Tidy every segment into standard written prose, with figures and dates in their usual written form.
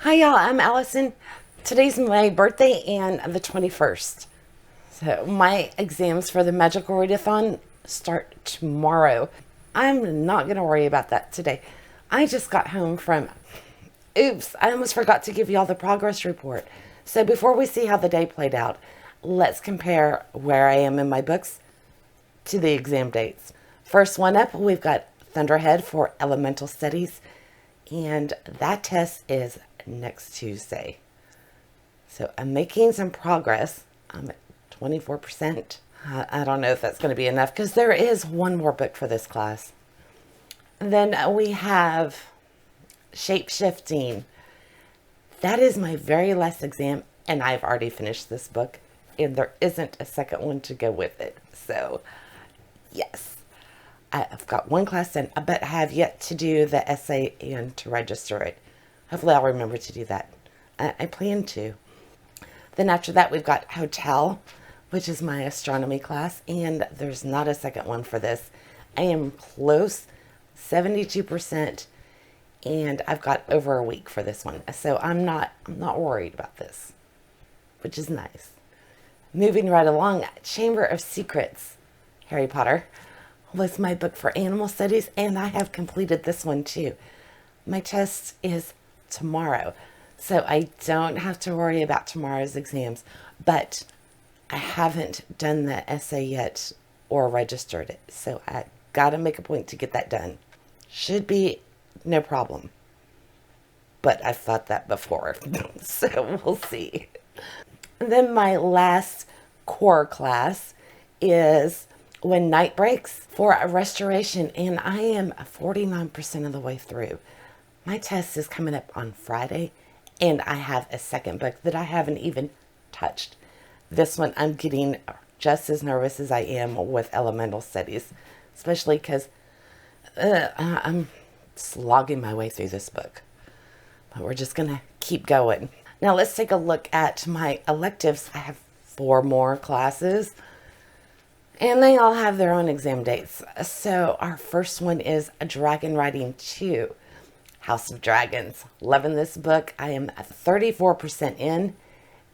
Hi y'all, I'm Allison. Today's my birthday and the 21st. So my exams for the Magical Readathon start tomorrow. I'm not going to worry about that today. I just got home from... Oops, I almost forgot to give y'all the progress report. So before we see how the day played out, let's compare where I am in my books to the exam dates. First one up, we've got Thunderhead for Elemental Studies. And that test is next Tuesday. So I'm making some progress. I'm at 24%. I don't know if that's going to be enough because there is one more book for this class. And then we have Shape-Shifting. That is my very last exam, and I've already finished this book, and there isn't a second one to go with it. So, yes. I've got one class done, but I have yet to do the essay and to register it. Hopefully I'll remember to do that. I plan to. Then after that, we've got Hotel, which is my astronomy class, and there's not a second one for this. I am close, 72%, and I've got over a week for this one. So I'm not worried about this, which is nice. Moving right along, Chamber of Secrets, Harry Potter, was my book for animal studies, and I have completed this one too. My test is tomorrow, so I don't have to worry about tomorrow's exams, but I haven't done the essay yet or registered it, so I gotta make a point to get that done. Should be no problem, but I've thought that before, so we'll see. And then my last core class is When Night Breaks for a restoration, and I am 49% of the way through. My test is coming up on Friday, and I have a second book that I haven't even touched. This one I'm getting just as nervous as I am with elemental studies, especially because I'm slogging my way through this book. But we're just going to keep going. Now let's take a look at my electives. I have 4 more classes, and they all have their own exam dates. So our first one is Dragon Riding 2, House of Dragons. Loving this book. I am 34% in,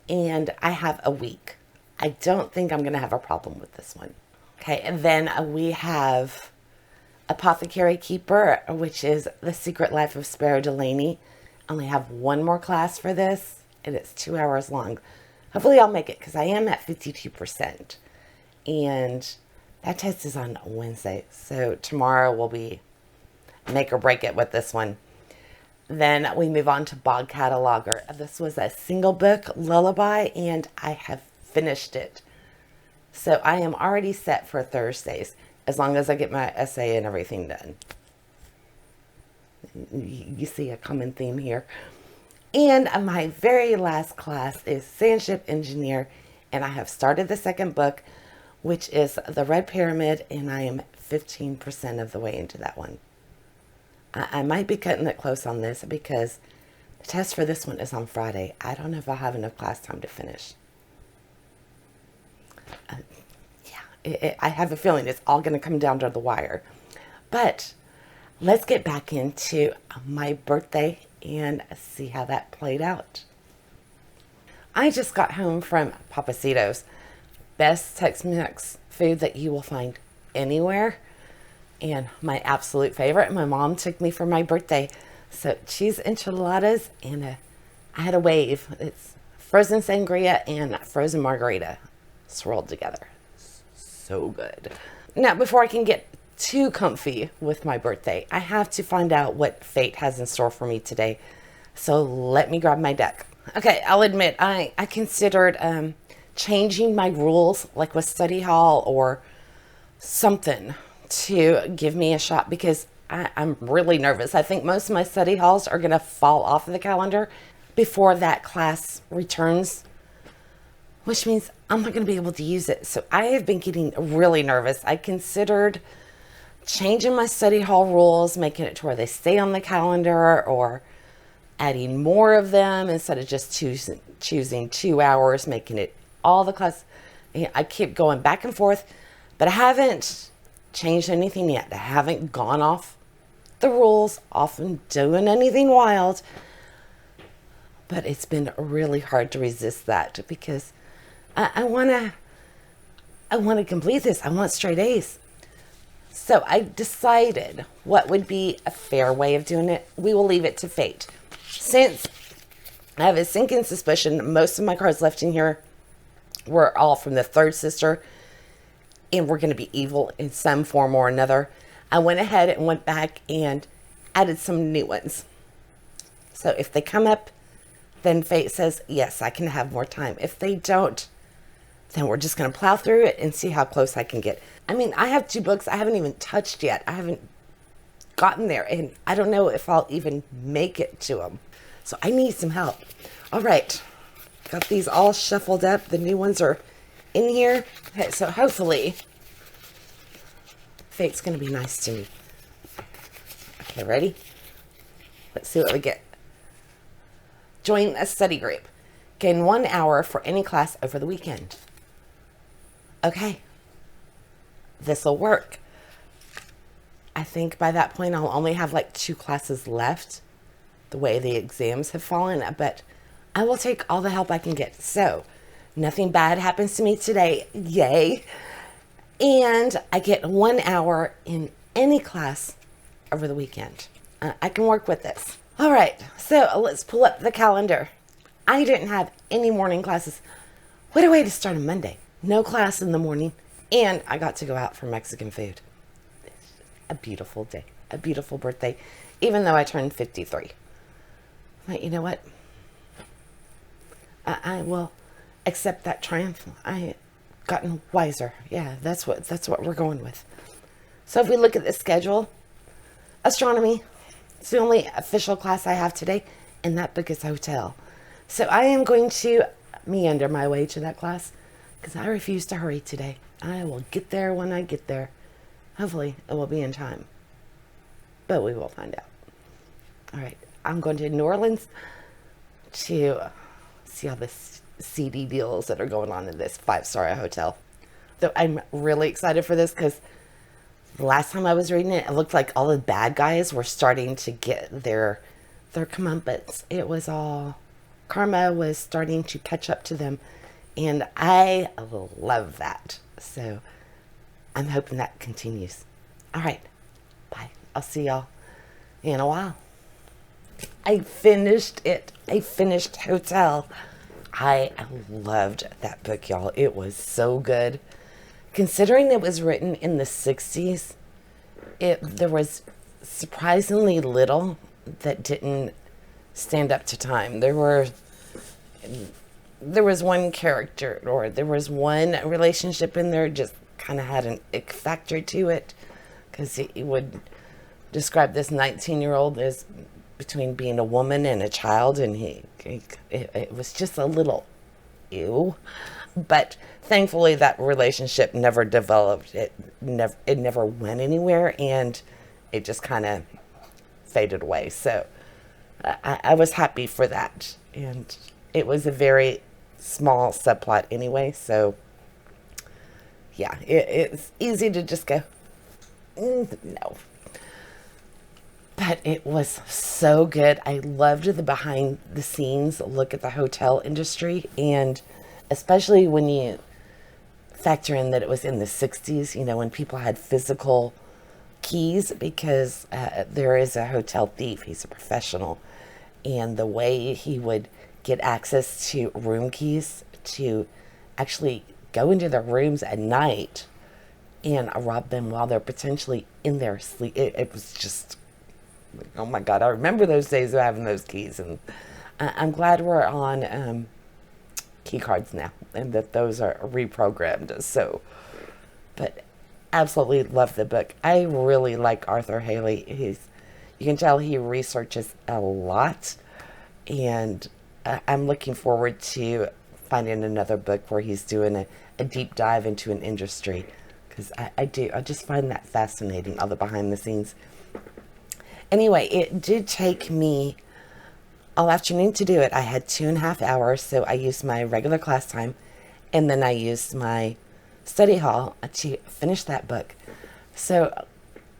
and I have a week. I don't think I'm going to have a problem with this one. Okay, and then we have Apothecary Keeper, which is The Secret Life of Sparrow Delaney. I only have one more class for this, and it's 2 hours long. Hopefully I'll make it because I am at 52%. And that test is on Wednesday. So tomorrow will be make or break it with this one. Then we move on to Bog Cataloger. This was a single book lullaby, and I have finished it. So I am already set for Thursdays, as long as I get my essay and everything done. You see a common theme here. And my very last class is Sandship Engineer, and I have started the second book, which is The Red Pyramid, and I am 15% of the way into that one. I might be cutting it close on this because the test for this one is on Friday. I don't know if I'll have enough class time to finish. I have a feeling it's all going to come down to the wire. But let's get back into my birthday and see how that played out. I just got home from Papacitos. Best Tex-Mex food that you will find anywhere, and my absolute favorite. My mom took me for my birthday, so cheese enchiladas, and I had a wave. It's frozen sangria and frozen margarita swirled together. So good. Now, before I can get too comfy with my birthday, I have to find out what fate has in store for me today. So let me grab my deck. Okay, I'll admit I considered changing my rules, like with study hall or something, to give me a shot, because I'm really nervous. I think most of my study halls are going to fall off of the calendar before that class returns, which means I'm not going to be able to use it. So I have been getting really nervous. I considered changing my study hall rules, making it to where they stay on the calendar, or adding more of them instead of just choosing 2 hours, making it all the class. I keep going back and forth, but I haven't changed anything yet. I haven't gone off the rules, off and doing anything wild. But it's been really hard to resist that because I want to complete this. I want straight A's. So I decided what would be a fair way of doing it. We will leave it to fate. Since I have a sinking suspicion most of my cards left in here were all from the third sister, and we're going to be evil in some form or another, I went ahead and went back and added some new ones. So if they come up, then fate says, yes, I can have more time. If they don't, then we're just going to plow through it and see how close I can get. I mean, I have 2 books I haven't even touched yet. I haven't gotten there, and I don't know if I'll even make it to them. So I need some help. All right. Got these all shuffled up. The new ones are in here. Okay, so hopefully fate's going to be nice to me. Okay, ready? Let's see what we get. Join a study group. Gain 1 hour for any class over the weekend. Okay. This'll work. I think by that point I'll only have like 2 classes left, the way the exams have fallen, but I will take all the help I can get. So nothing bad happens to me today. Yay. And I get 1 hour in any class over the weekend. I can work with this. All right. So let's pull up the calendar. I didn't have any morning classes. What a way to start a Monday. No class in the morning. And I got to go out for Mexican food. A beautiful day. A beautiful birthday. Even though I turned 53. But you know what? I will accept that triumph. I gotten wiser. Yeah, that's what we're going with. So if we look at the schedule, astronomy, it's the only official class I have today, and that book is hotel. So I am going to meander my way to that class because I refuse to hurry today. I will get there when I get there. Hopefully it will be in time, but we will find out. All right, I'm going to New Orleans to see all the CD deals that are going on in this 5-star hotel. So I'm really excited for this because the last time I was reading it, it looked like all the bad guys were starting to get their comeuppance. It was all, karma was starting to catch up to them, and I love that. So I'm hoping that continues. All right, bye. I'll see y'all in a while. I finished it. I finished Hotel. I loved that book, y'all. It was so good. Considering it was written in the 60s, there was surprisingly little that didn't stand up to time. There was one character, or there was one relationship in there just kind of had an ick factor to it, because he would describe this 19-year-old as between being a woman and a child, and it was just a little ew. But thankfully that relationship never developed. It never went anywhere, and it just kind of faded away. So I was happy for that, and it was a very small subplot anyway, so yeah, it's easy to just go, no. But it was so good. I loved the behind the scenes look at the hotel industry, and especially when you factor in that it was in the 60s, you know, when people had physical keys, because there is a hotel thief. He's a professional, and the way he would get access to room keys to actually go into their rooms at night and rob them while they're potentially in their sleep. It was just, oh my God, I remember those days of having those keys, and I'm glad we're on key cards now, and that those are reprogrammed. So, but absolutely love the book. I really like Arthur Haley. You can tell he researches a lot, and I'm looking forward to finding another book where he's doing a deep dive into an industry, because I just find that fascinating, all the behind the scenes. Anyway, it did take me all afternoon to do it. I had 2.5 hours, so I used my regular class time, and then I used my study hall to finish that book. So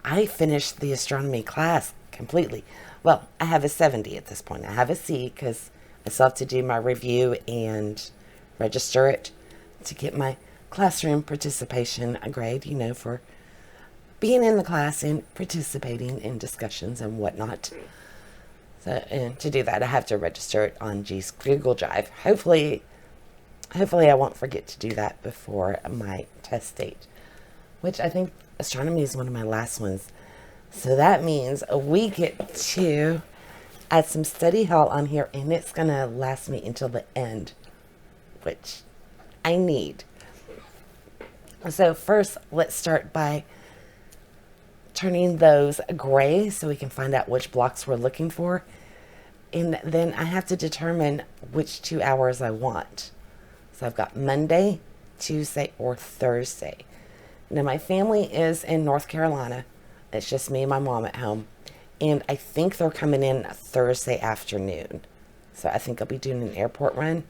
I finished the astronomy class completely. Well, I have a 70 at this point. I have a C because I still have to do my review and register it to get my classroom participation grade, for being in the class and participating in discussions and whatnot. So, and to do that, I have to register it on Google Drive. Hopefully I won't forget to do that before my test date, which I think astronomy is one of my last ones. So that means we get to add some study hall on here, and it's going to last me until the end, which I need. So first, let's start by turning those gray so we can find out which blocks we're looking for. And then I have to determine which 2 hours I want. So I've got Monday, Tuesday, or Thursday. Now my family is in North Carolina. It's just me and my mom at home. And I think they're coming in Thursday afternoon. So I think I'll be doing an airport run.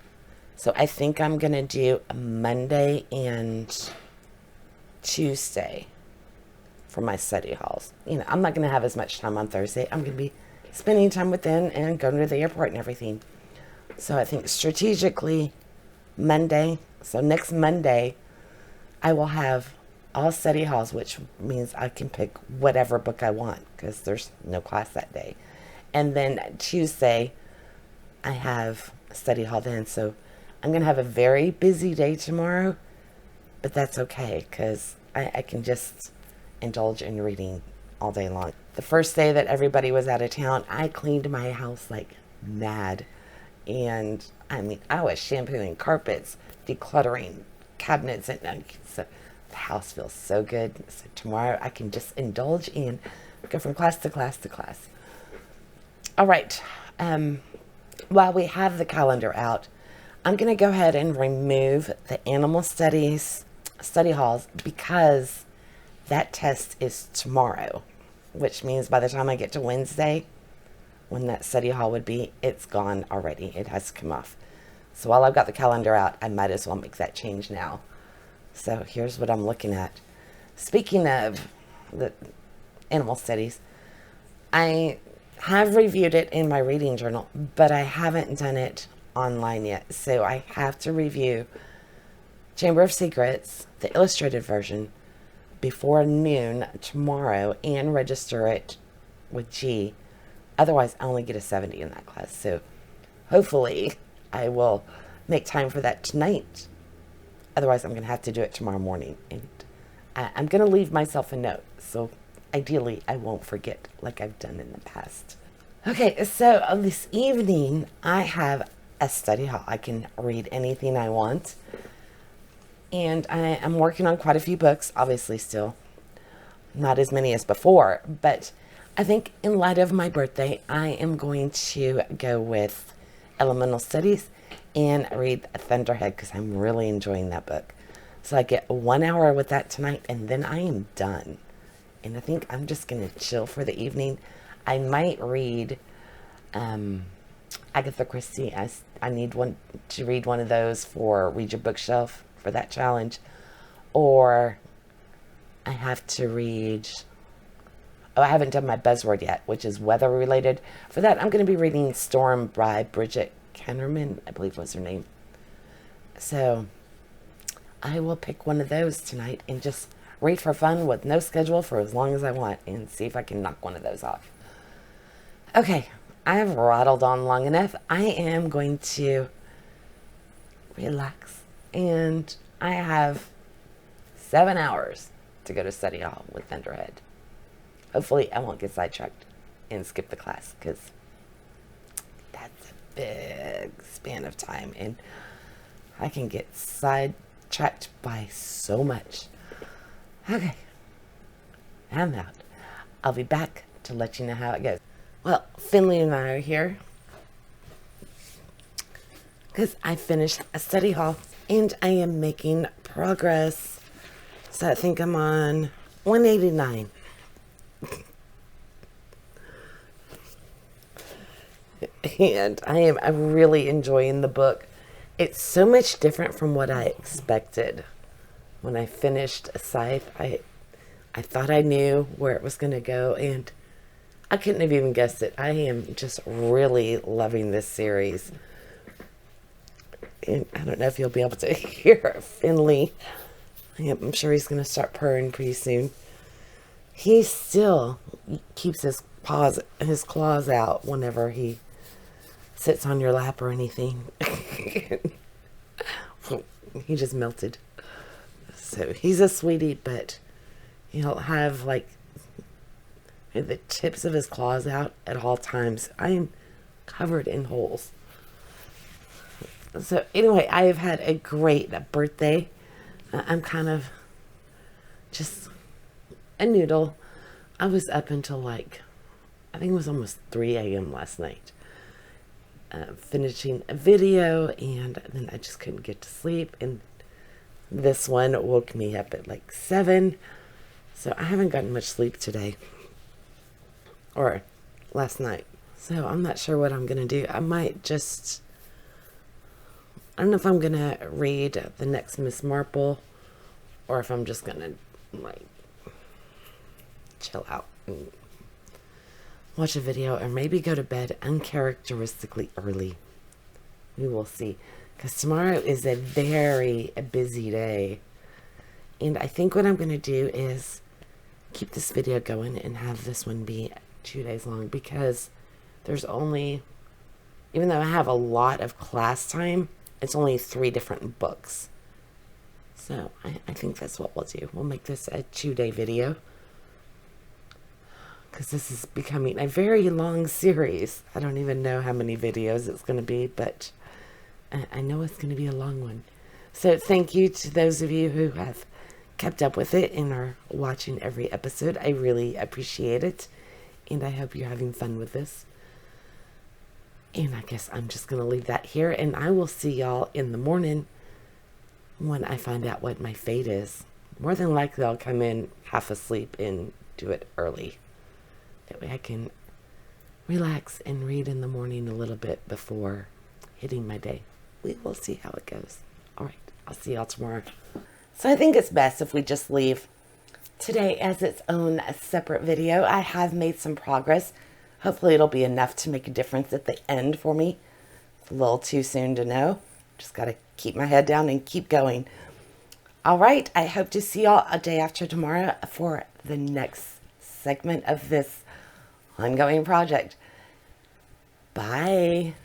So I think I'm going to do Monday and Tuesday for my study halls. I'm not going to have as much time on Thursday. I'm going to be spending time with them and going to the airport and everything. So I think strategically Monday, so next Monday, I will have all study halls, which means I can pick whatever book I want because there's no class that day. And then Tuesday, I have study hall then. So I'm going to have a very busy day tomorrow, but that's okay because I can just indulge in reading all day long. The first day that everybody was out of town, I cleaned my house like mad. And I was shampooing carpets, decluttering cabinets, and so the house feels so good. So tomorrow I can just indulge and go from class to class to class. All right. While we have the calendar out, I'm going to go ahead and remove the animal studies study halls because that test is tomorrow, which means by the time I get to Wednesday, when that study hall would be, it's gone already. It has to come off. So while I've got the calendar out, I might as well make that change now. So here's what I'm looking at. Speaking of the animal studies, I have reviewed it in my reading journal, but I haven't done it online yet. So I have to review Chamber of Secrets, the illustrated version, before noon tomorrow and register it with G. Otherwise, I only get a 70 in that class. So hopefully I will make time for that tonight. Otherwise, I'm going to have to do it tomorrow morning. And I'm going to leave myself a note. So ideally, I won't forget like I've done in the past. Okay, so this evening, I have a study hall. I can read anything I want. And I am working on quite a few books, obviously still. Not as many as before, but I think in light of my birthday, I am going to go with Elemental Studies and read Thunderhead because I'm really enjoying that book. So I get 1 hour with that tonight and then I am done. And I think I'm just going to chill for the evening. I might read Agatha Christie. I need to read one of those for Read Your Bookshelf for that challenge. Or I have to read... Oh, I haven't done my buzzword yet, which is weather related. For that, I'm going to be reading Storm by Bridget Kennerman, I believe was her name. So I will pick one of those tonight and just read for fun with no schedule for as long as I want and see if I can knock one of those off. Okay, I have rattled on long enough. I am going to relax, and I have 7 hours to go to study hall with Thunderhead. Hopefully I won't get sidetracked and skip the class because that's a big span of time and I can get sidetracked by so much. Okay, I'm out. I'll be back to let you know how it goes. Well, Finley and I are here because I finished a study hall and I am making progress. So I think I'm on 189. And I'm really enjoying the book. It's so much different from what I expected. When I finished Scythe, I thought I knew where it was going to go, and I couldn't have even guessed it. I am just really loving this series. And I don't know if you'll be able to hear Finley. I'm sure he's going to start purring pretty soon. He still keeps his claws out whenever he sits on your lap or anything. He just melted. So he's a sweetie, but he'll have like the tips of his claws out at all times. I am covered in holes. So anyway, I have had a great birthday. I'm kind of just a noodle. I was up until like, I think it was almost 3 a.m. last night. Finishing a video, and then I just couldn't get to sleep. And this one woke me up at like 7. So I haven't gotten much sleep today. Or last night. So I'm not sure what I'm going to do. I might just... I don't know if I'm going to read the next Miss Marple, or if I'm just going to, like, chill out and watch a video, or maybe go to bed uncharacteristically early. We will see. Because tomorrow is a very busy day. And I think what I'm going to do is keep this video going and have this one be 2 days long, because there's only, even though I have a lot of class time, it's only 3 different books. So I think that's what we'll do. We'll make this a 2-day video, because this is becoming a very long series. I don't even know how many videos it's going to be, but I know it's going to be a long one. So thank you to those of you who have kept up with it and are watching every episode. I really appreciate it, and I hope you're having fun with this. And I guess I'm just going to leave that here, and I will see y'all in the morning when I find out what my fate is. More than likely, I'll come in half asleep and do it early. That way I can relax and read in the morning a little bit before hitting my day. We will see how it goes. All right, I'll see y'all tomorrow. So I think it's best if we just leave today as its own separate video. I have made some progress. Hopefully it'll be enough to make a difference at the end for me. It's a little too soon to know. Just got to keep my head down and keep going. All right, I hope to see y'all a day after tomorrow for the next segment of this ongoing project. Bye.